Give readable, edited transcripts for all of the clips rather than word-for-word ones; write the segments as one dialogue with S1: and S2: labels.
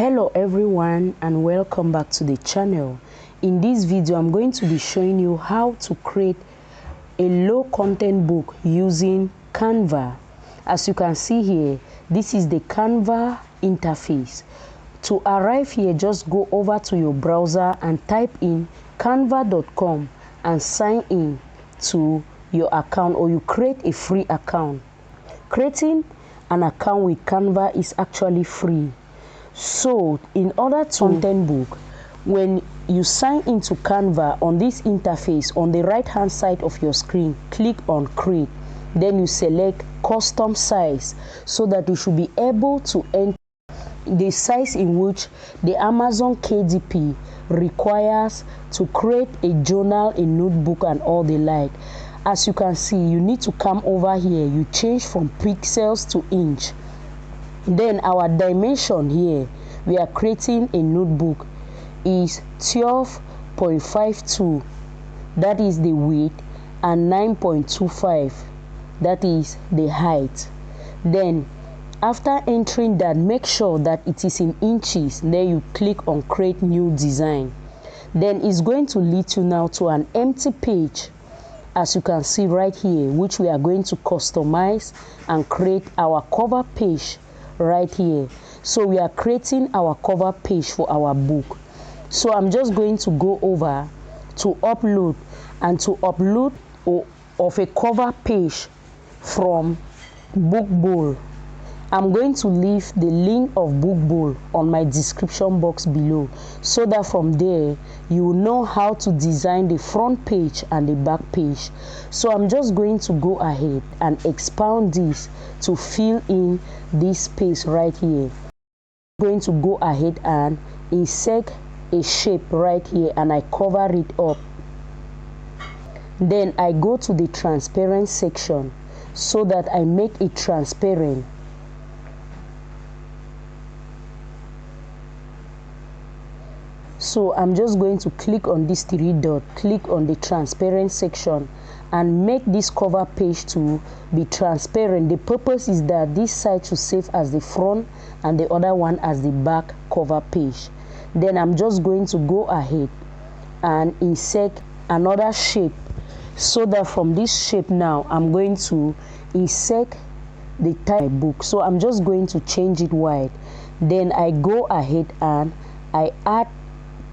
S1: Hello everyone and welcome back to the channel. In this video I'm going to be showing you how to create a low content book using Canva. As you can see here, this is the Canva interface. To arrive here, just go over to your browser and type in canva.com and sign in to your account, or you create a free account. Creating an account with Canva is actually free. So in order to content book, when you sign into Canva on this interface, on the right hand side of your screen, click on create. Then you select custom size, so that you should be able to enter the size in which the Amazon KDP requires to create a journal, a notebook and all the like. As you can see, you need to come over here, you change from pixels to inch. Then our dimension here, we are creating a notebook, is 12.52, that is the width, and 9.25, that is the height. Then after entering that, make sure that it is in inches. Then you click on create new design. Then it's going to lead you now to an empty page, as you can see right here, which we are going to customize and create our cover page right here. So we are creating our cover page for our book. So I'm just going to go over to upload, and to upload of a cover page from Bookbowl, I'm going to leave the link of Bookbowl on my description box below, so that from there you will know how to design the front page and the back page. So I'm just going to go ahead and expand this to fill in this space right here. I'm going to go ahead and insert a shape right here, and I cover it up. Then I go to the transparent section, so that I make it transparent. So I'm just going to click on this three dot, click on the transparent section, and make this cover page to be transparent. The purpose is that this side should serve as the front and the other one as the back cover page. Then I'm just going to go ahead and insert another shape, so that from this shape now I'm going to insert the title book. So I'm just going to change it white. Then I go ahead and I add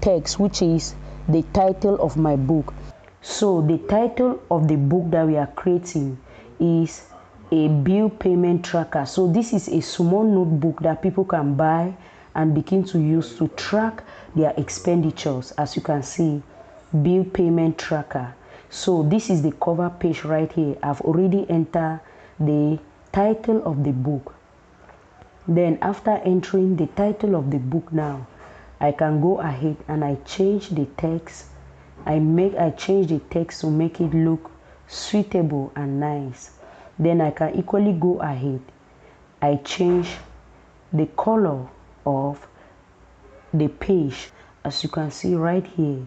S1: text, which is the title of my book. So the title of the book that we are creating is a bill payment tracker. So this is a small notebook that people can buy and begin to use to track their expenditures. As you can see, bill payment tracker. So this is the cover page right here. I've already entered the title of the book. Then after entering the title of the book, now I can go ahead and I change the text. I change the text to make it look suitable and nice. Then I can equally go ahead, I change the color of the page. As you can see right here,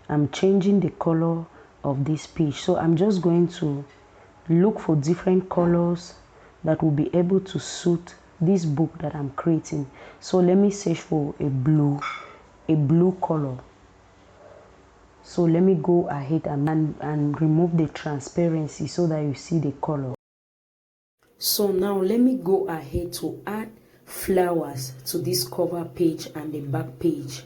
S1: I'm changing the color of this page. So I'm just going to look for different colors that will be able to suit this book that I'm creating. So let me search for a blue color. So let me go ahead and remove the transparency so that you see the color. So now let me go ahead to add flowers to this cover page and the back page.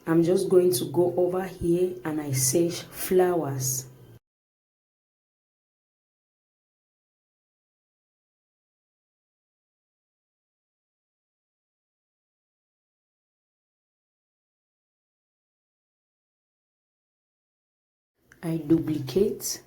S1: I'm just going to go over here and I search flowers. I duplicate.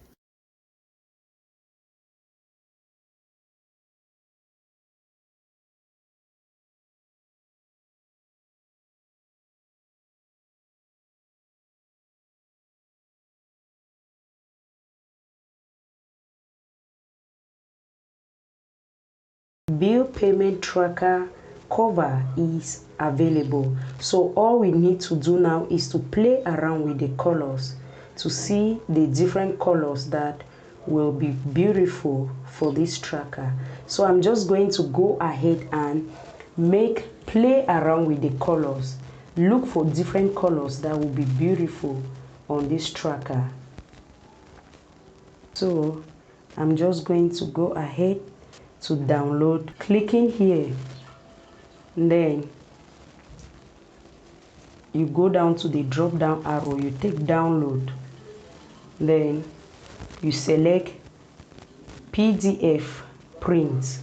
S1: Bill payment tracker cover is available. So all we need to do now is to play around with the colors to see the different colors that will be beautiful for this tracker. So I'm just going to go ahead and play around with the colors. Look for different colors that will be beautiful on this tracker. So I'm just going to go ahead to download, clicking here, and then you go down to the drop down arrow, you take download, then you select PDF print,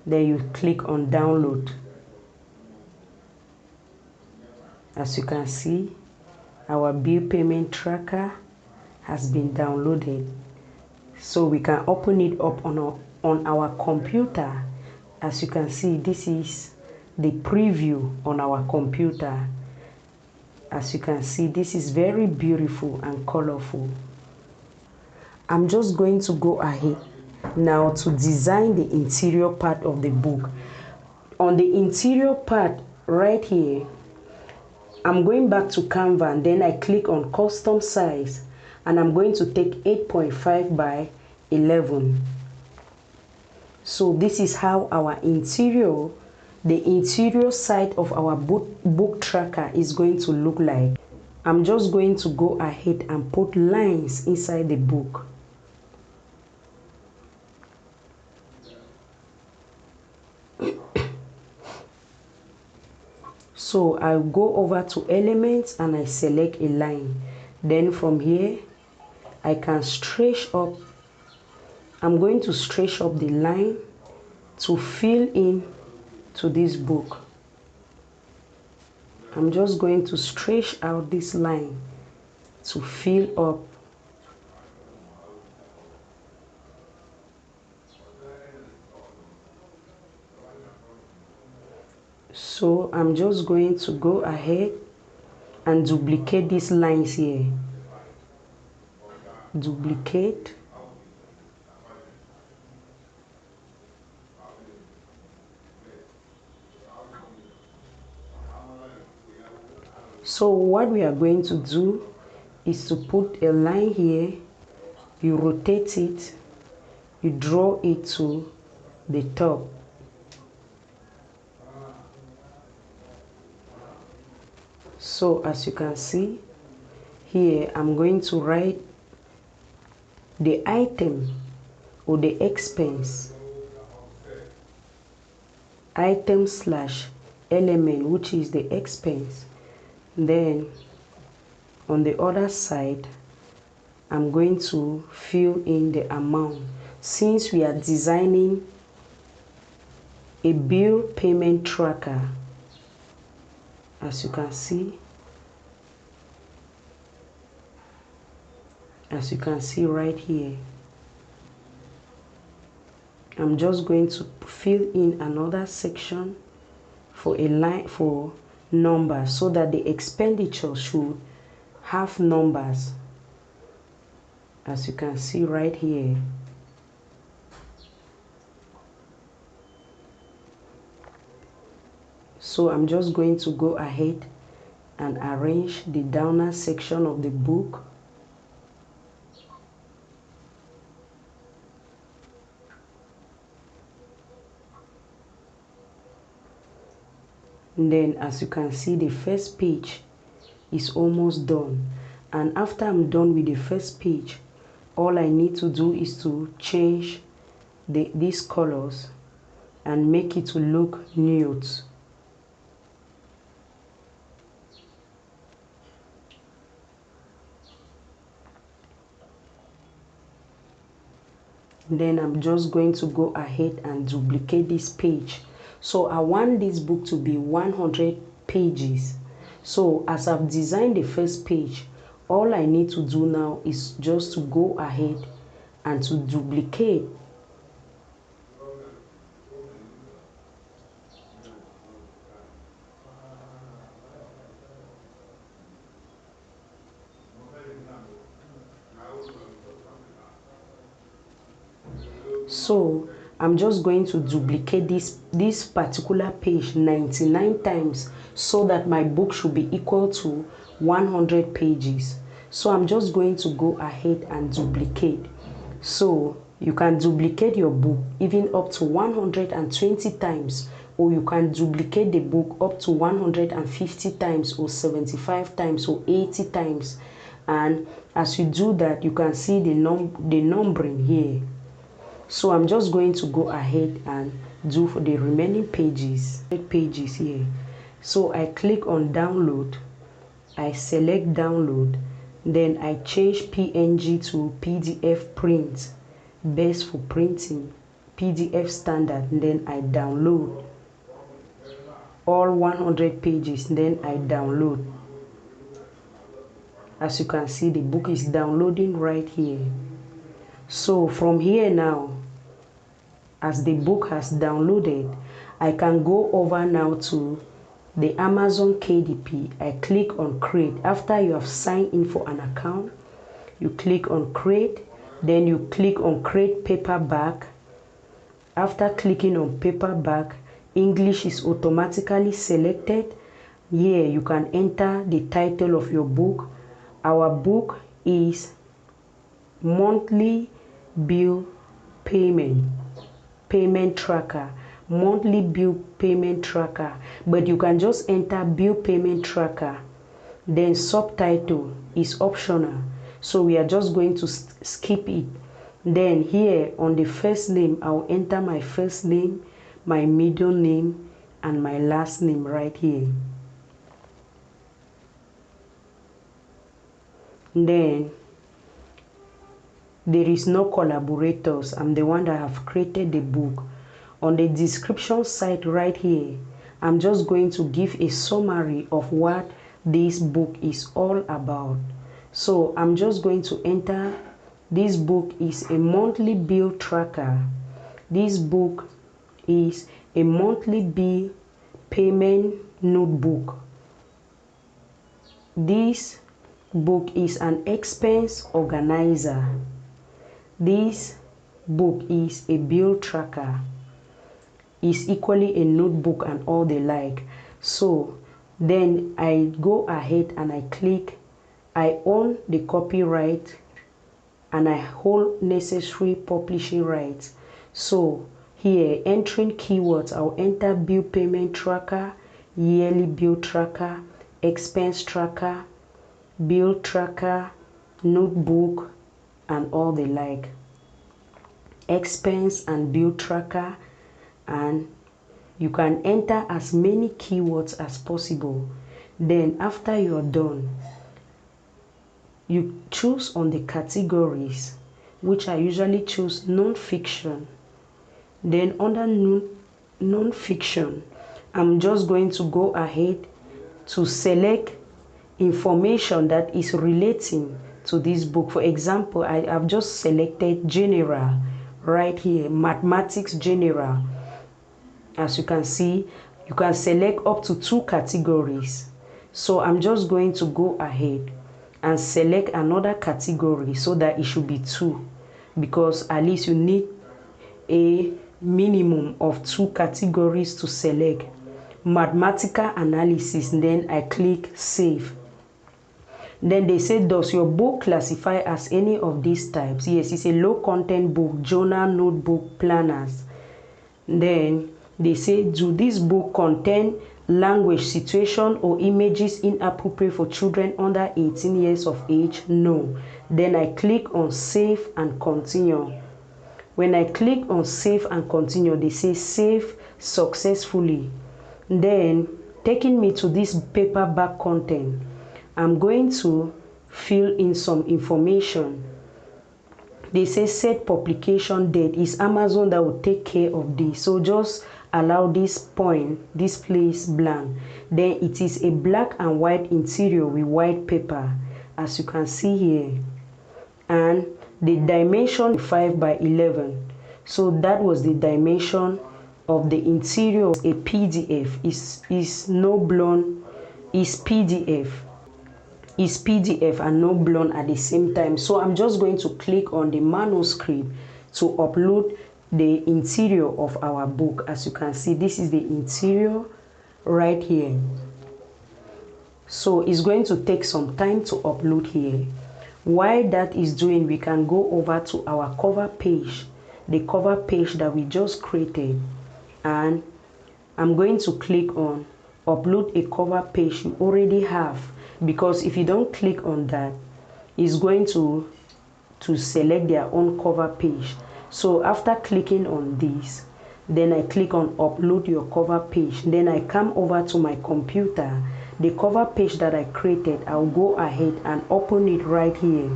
S1: then you click on download. As you can see, our bill payment tracker has been downloaded, so we can open it up on our computer. As you can see, this is the preview on our computer. As you can see, this is very beautiful and colorful. I'm just going to go ahead now to design the interior part of the book. On the interior part right here, I'm going back to Canva, and then I click on custom size, and I'm going to take 8.5 by 11. So this is how our the interior side of our book tracker is going to look like. I'm just going to go ahead and put lines inside the book. So I'll go over to elements and I select a line. Then from here, I can stretch up. I'm going to stretch up the line to fill in to this book. I'm just going to stretch out this line to fill up. So I'm just going to go ahead and duplicate these lines here. Duplicate. So what we are going to do is to put a line here, you rotate it, you draw it to the top. So as you can see here, I'm going to write the item or the expense, item slash element, which is the expense. Then on the other side, I'm going to fill in the amount. Since we are designing a bill payment tracker, as you can see right here, I'm just going to fill in another section for a line for numbers, so that the expenditure should have numbers, as you can see right here. So I'm just going to go ahead and arrange the downer section of the book. And then as you can see, the first page is almost done. And after I'm done with the first page, all I need to do is to change these colors and make it to look nude. Then I'm just going to go ahead and duplicate this page. So I want this book to be 100 pages. So as I've designed the first page, all I need to do now is just to go ahead and to duplicate So I'm just going to duplicate this particular page 99 times so that my book should be equal to 100 pages. So I'm just going to go ahead and duplicate. So you can duplicate your book even up to 120 times or you can duplicate the book up to 150 times or 75 times or 80 times. And as you do that, you can see the numbering here. So I'm just going to go ahead and do for the remaining pages here. So I click on download, I select download, then I change PNG to PDF print, best for printing, PDF standard, and then I download all 100 pages, then I download. As you can see, the book is downloading right here. So from here now, as the book has downloaded, I can go over now to the Amazon KDP. I click on create. After you have signed in for an account, you click on create, then you click on create paperback. After clicking on paperback, English is automatically selected. Here you can enter the title of your book. Our book is monthly bill payment tracker, monthly bill payment tracker, but you can just enter bill payment tracker. Then subtitle is optional, so we are just going to skip it. Then here on the first name, I'll enter my first name, my middle name, and my last name right here. Then there is no collaborators. I'm the one that have created the book. On the description side right here, I'm just going to give a summary of what this book is all about. So I'm just going to enter, this book is a monthly bill tracker. This book is a monthly bill payment notebook. This book is an expense organizer. This book is a bill tracker, is equally a notebook, and all the like. So then I go ahead and I click, I own the copyright and I hold necessary publishing rights. So here, entering keywords, I'll enter bill payment tracker, yearly bill tracker, expense tracker, bill tracker, notebook, and all the like. Expense and bill tracker, and you can enter as many keywords as possible. Then after you're done, you choose on the categories, which I usually choose non-fiction. Then under non-fiction, I'm just going to go ahead to select information that is relating to this book. For example, I've just selected general right here, mathematics general. As you can see, you can select up to 2 categories. So I'm just going to go ahead and select another category so that it should be 2, because at least you need a minimum of 2 categories to select. Mathematical analysis, then I click save. Then they say, does your book classify as any of these types? Yes, it's a low content book, journal, notebook, planners. Then they say, do this book contain language, situation, or images inappropriate for children under 18 years of age? No. Then I click on save and continue. When I click on save and continue, they say save successfully. Then taking me to this paperback content, I'm going to fill in some information. They say set publication date. Is Amazon that will take care of this, so just allow this place blank. Then it is a black and white interior with white paper, as you can see here, and the dimension 5 by 11. So that was the dimension of the interior. A PDF is no blown, is PDF. Is PDF and no blown at the same time. So I'm just going to click on the manuscript to upload the interior of our book. As you can see, this is the interior right here. So it's going to take some time to upload here. While that is doing, we can go over to our cover page, the cover page that we just created, and I'm going to click on upload a cover page you already have, because if you don't click on that, it's going to select their own cover page. So after clicking on this, then I click on upload your cover page. Then I come over to my computer. The cover page that I created, I'll go ahead and open it right here.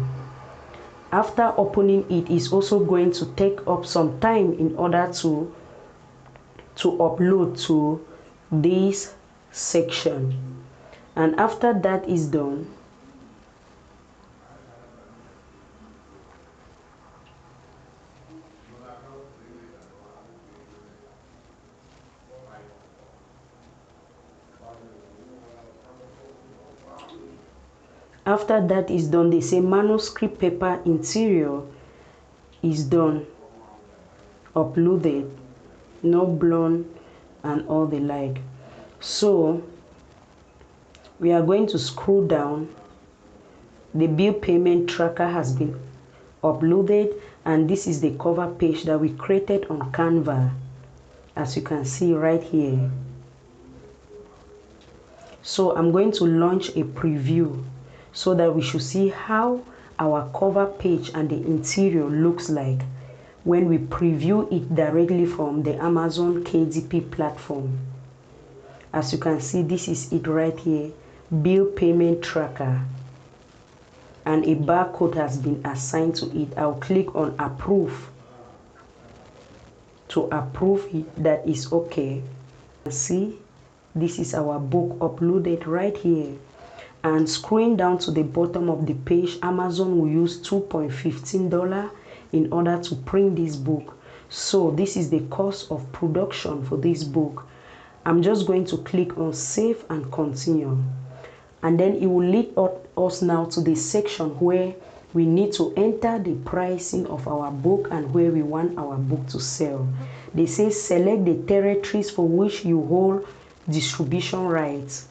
S1: After opening it, is also going to take up some time in order to upload to this section. And after that is done, they say manuscript paper interior is done, uploaded, no blown and all the like. So we are going to scroll down. The bill payment tracker has been uploaded, and this is the cover page that we created on Canva, as you can see right here. So I'm going to launch a preview so that we should see how our cover page and the interior looks like when we preview it directly from the Amazon KDP platform. As you can see, this is it right here, bill payment tracker, and a barcode has been assigned to it. I'll click on approve to approve it. That is okay. See, this is our book uploaded right here. And scrolling down to the bottom of the page, Amazon will use $2.15 in order to print this book. So this is the cost of production for this book. I'm just going to click on save and continue. And then it will lead us now to the section where we need to enter the pricing of our book and where we want our book to sell. They say select the territories for which you hold distribution rights.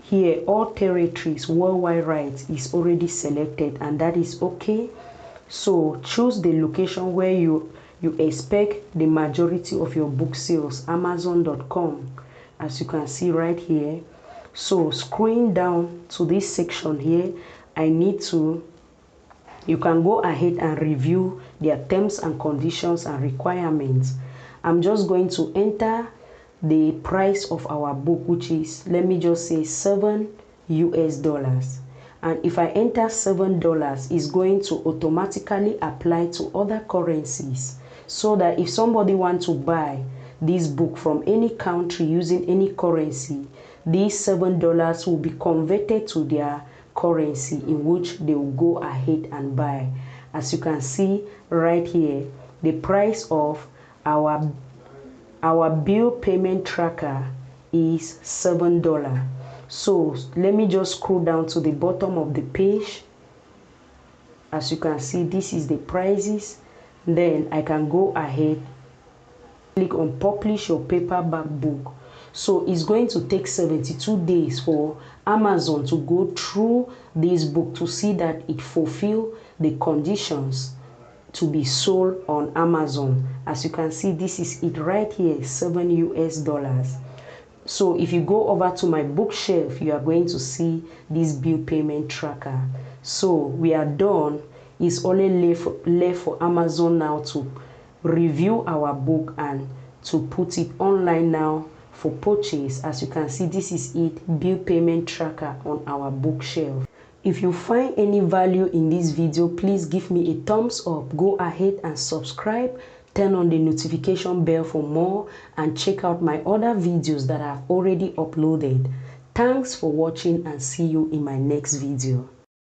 S1: Here, all territories, worldwide rights is already selected, and that is okay. So choose the location where you expect the majority of your book sales, Amazon.com, as you can see right here. So scrolling down to this section here, you can go ahead and review their terms and conditions and requirements. I'm just going to enter the price of our book, which is, let me just say, $7 US. And if I enter $7, it's going to automatically apply to other currencies, so that if somebody wants to buy this book from any country using any currency, these $7 will be converted to their currency in which they will go ahead and buy. As you can see right here, the price of our bill payment tracker is $7. So let me just scroll down to the bottom of the page. As you can see, this is the prices. Then I can go ahead, click on publish your paperback book. So it's going to take 72 days for Amazon to go through this book to see that it fulfills the conditions to be sold on Amazon. As you can see, this is it right here, $7 US. So if you go over to my bookshelf, you are going to see this bill payment tracker. So we are done. It's only left for Amazon now to review our book and to put it online now for purchase. As you can see, this is it, bill payment tracker on our bookshelf. If you find any value in this video, please give me a thumbs up. Go ahead and subscribe, turn on the notification bell for more, and check out my other videos that I've already uploaded. Thanks for watching, and see you in my next video.